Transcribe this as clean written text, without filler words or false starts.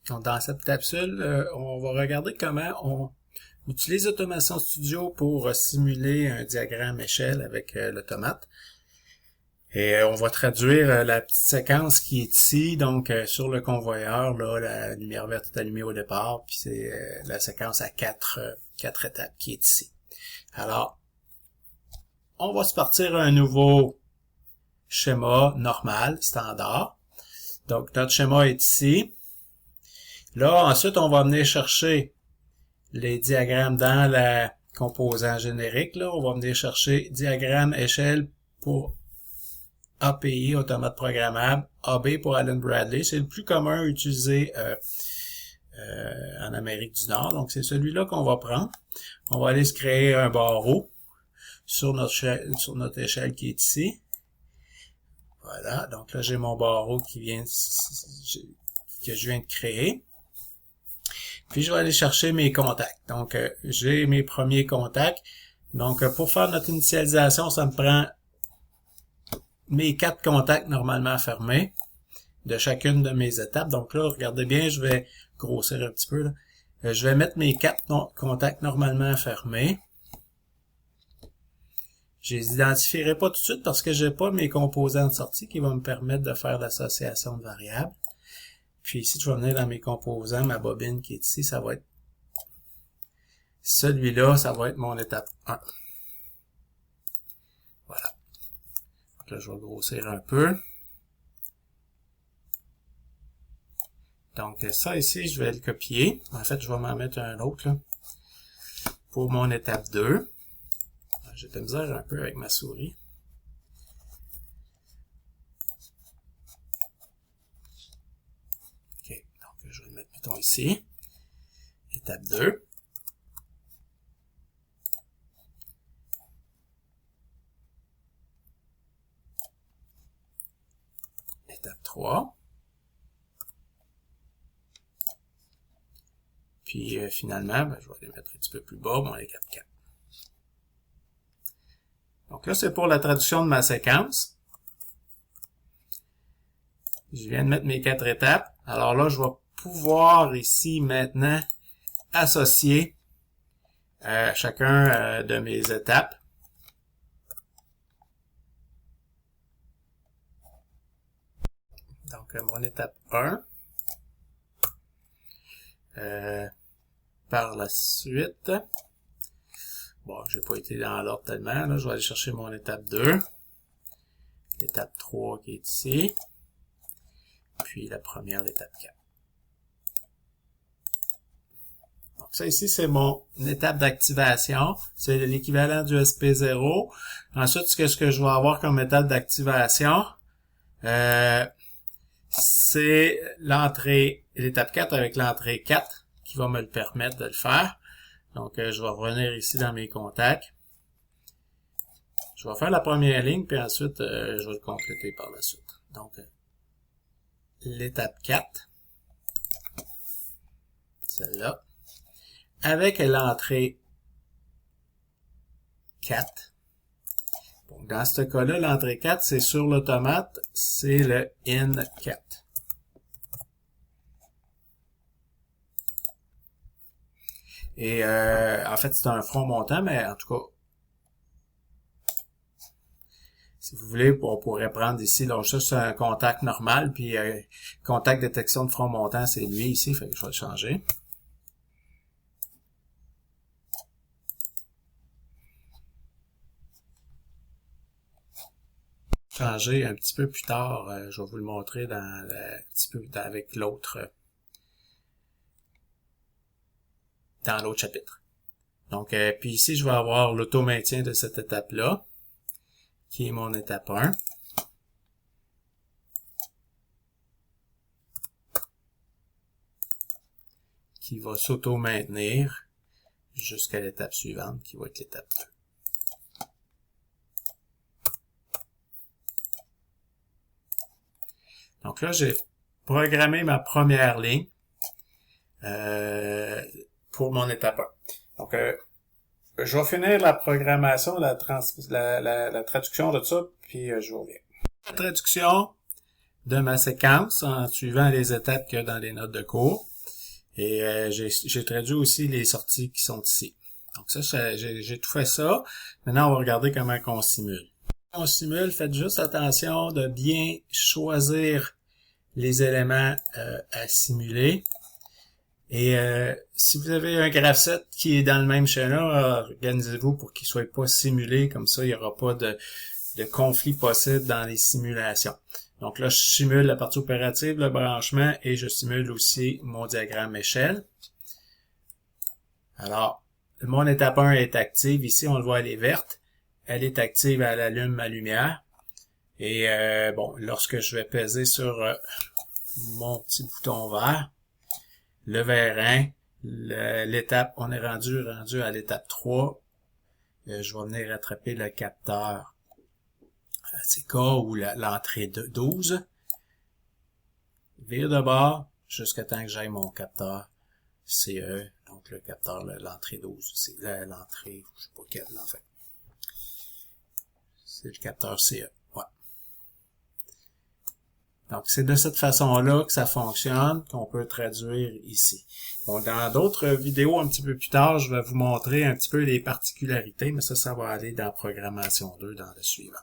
Donc, dans cette capsule, on va regarder comment on utilise Automation Studio pour simuler un diagramme échelle avec l'automate. Et on va traduire la petite séquence qui est ici, donc sur le convoyeur, là, la lumière verte est allumée au départ, puis c'est la séquence à quatre étapes qui est ici. Alors, on va se partir un nouveau schéma normal, standard. Donc, notre schéma est ici. Là, ensuite, on va venir chercher les diagrammes dans la composant générique. Là, on va venir chercher diagramme échelle pour API, automate programmable, AB pour Allen Bradley. C'est le plus commun utilisé en Amérique du Nord. Donc, c'est celui-là qu'on va prendre. On va aller se créer un barreau sur notre échelle qui est ici. Voilà. Donc là, j'ai mon barreau que je viens de créer. Puis, je vais aller chercher mes contacts. Donc, j'ai mes premiers contacts. Donc, pour faire notre initialisation, ça me prend mes 4 contacts normalement fermés de chacune de mes étapes. Donc là, regardez bien, je vais grossir un petit peu. Là. Je vais mettre mes 4 contacts normalement fermés. Je les identifierai pas tout de suite parce que j'ai pas mes composants de sortie qui vont me permettre de faire l'association de variables. Puis ici, je vais venir dans mes composants, ma bobine qui est ici, ça va être celui-là, ça va être mon étape 1. Voilà. Donc là, je vais grossir un peu. Donc ça ici, je vais le copier. En fait, je vais m'en mettre un autre là, pour mon étape 2. J'ai de la misère un peu avec ma souris. OK, donc je vais le mettre, mettons, ici. Étape 2. Étape 3. Puis finalement, je vais les mettre un petit peu plus bas, mon étape 4. Donc là, c'est pour la traduction de ma séquence. Je viens de mettre mes 4 étapes. Alors là, je vais pouvoir ici maintenant associer chacun de mes étapes. Donc, mon étape 1. Par la suite, bon, j'ai pas été dans l'ordre tellement, là, je vais aller chercher mon étape 2, l'étape 3 qui est ici, puis la première, l'étape 4. Donc ça ici, c'est mon étape d'activation, c'est l'équivalent du SP0. Ensuite, ce que je vais avoir comme étape d'activation, c'est l'entrée, l'étape 4 avec l'entrée 4 qui va me le permettre de le faire. Donc, je vais revenir ici dans mes contacts. Je vais faire la première ligne, puis ensuite, je vais le compléter par la suite. Donc, l'étape 4, celle-là, avec l'entrée 4. Donc, dans ce cas-là, l'entrée 4, c'est sur l'automate, c'est le in 4. Et en fait, c'est un front montant, mais en tout cas, si vous voulez, on pourrait prendre ici, donc ça c'est un contact normal, puis contact détection de front montant, c'est lui ici, fait que je vais le changer. Changer un petit peu plus tard, je vais vous le montrer dans avec l'autre dans l'autre chapitre. Donc, puis ici, je vais avoir l'auto-maintien de cette étape-là, qui est mon étape 1. Qui va s'auto-maintenir jusqu'à l'étape suivante, qui va être l'étape 2. Donc là, j'ai programmé ma première ligne pour mon étape 1. Donc, je vais finir la programmation, la traduction de ça, puis je vous reviens. La traduction de ma séquence en suivant les étapes qu'il y a dans les notes de cours. Et j'ai traduit aussi les sorties qui sont ici. Donc ça, j'ai tout fait ça. Maintenant, on va regarder comment on simule. Quand on simule, faites juste attention de bien choisir les éléments à simuler. Et si vous avez un graph-set qui est dans le même schéma, organisez-vous pour qu'il soit pas simulé, comme ça il n'y aura pas de conflit possible dans les simulations. Donc là, je simule la partie opérative, le branchement, et je simule aussi mon diagramme échelle. Alors, mon étape 1 est active. Ici, on le voit, elle est verte. Elle est active, elle allume ma lumière. Et bon, lorsque je vais peser sur mon petit bouton vert, le vert 1, l'étape, on est rendu à l'étape 3. Je vais venir rattraper le capteur ATK ou l'entrée 12. Vire de bord jusqu'à temps que j'aille mon capteur CE. Donc le capteur, l'entrée 12, c'est l'entrée, je sais pas quelle en fait. C'est le capteur CE. Ouais. Donc, c'est de cette façon-là que ça fonctionne, qu'on peut traduire ici. Bon, dans d'autres vidéos un petit peu plus tard, je vais vous montrer un petit peu les particularités, mais ça va aller dans Programmation 2 dans le suivant.